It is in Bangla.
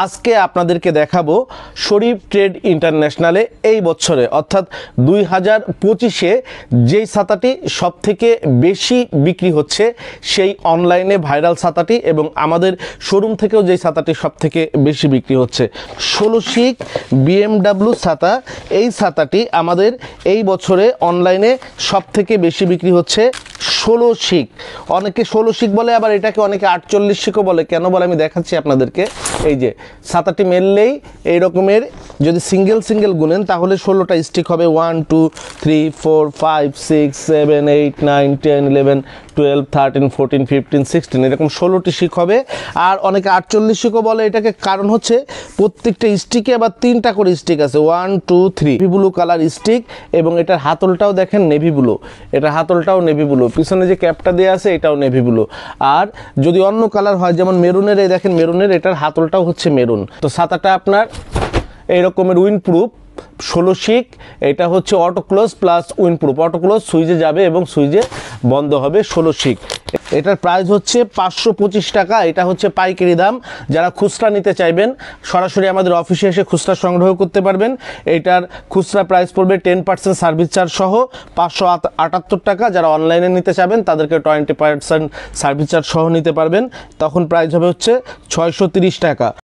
আজকে আপনাদেরকে দেখাবো শরীফ ট্রেড ইন্টারন্যাশনালে এই বছরে অর্থাৎ 2025-এ যেই ছাতাটি সবথেকে বেশি বিক্রি হচ্ছে সেই অনলাইনে ভাইরাল ছাতাটি এবং আমাদের শোরুম থেকেও যেই ছাতাটি সবথেকে বেশি বিক্রি হচ্ছে 16 শিক BMW ছাতা। এই ছাতাটি আমাদের এই বছরে অনলাইনে সবথেকে বেশি বিক্রি হচ্ছে 16 শিক। অনেকে 16 শিক বলে, আবার এটাকে অনেকে 48 শিকও বলে। কেন বলে আমি দেখাচ্ছি আপনাদেরকে। এই যে ছাতাটি মেললেই এই রকমের, যদি সিঙ্গেল সিঙ্গেল গুনেন তাহলে 16টা স্টিক হবে। 1 2 3 4 5 6 7 8 9 10 11 12 13 14 15 16 এরকম 16টি শিক হবে। আর অনেকে 48 শিকও বলে এটাকে, কারণ হচ্ছে প্রত্যেকটা স্টিকে আবার 3টা করে স্টিক আছে। 1 2 3 নেভি ব্লু কালার স্টিক এবং এটার হাতলটাও দেখেন নেভি ব্লু, এটার হাতলটাও নেভি ব্লু, পিছনে যে ক্যাপটা দেওয়া আছে এটাও নেভি ব্লু। আর যদি অন্য কালার হয় যেমন মেরুনের, এই দেখেন মেরুনের, এটার হাতলটাও হচ্ছে মেরুন। তো ছাতাটা আপনার এই রকমের উইন্ড প্রুফ 16 শিক। এটা হচ্ছে auto close plus wind proof, auto close সুইচে যাবে এবং সুইচে বন্ধ হবে। 16 শিক। এটার প্রাইস হচ্ছে 525 টাকা। এটা হচ্ছে পাইকারি দাম। যারা খুচরা নিতে চাইবেন সরাসরি আমাদের অফিসে এসে খুচরা সংগ্রহ করতে পারবেন। এটার খুচরা প্রাইস পড়বে 10% সার্ভিস চার্জ সহ 578 টাকা। যারা অনলাইনে নিতে চাইবেন তাদেরকে 20% সার্ভিস চার্জ সহ নিতে পারবেন, তখন প্রাইস হবে হচ্ছে 630 টাকা।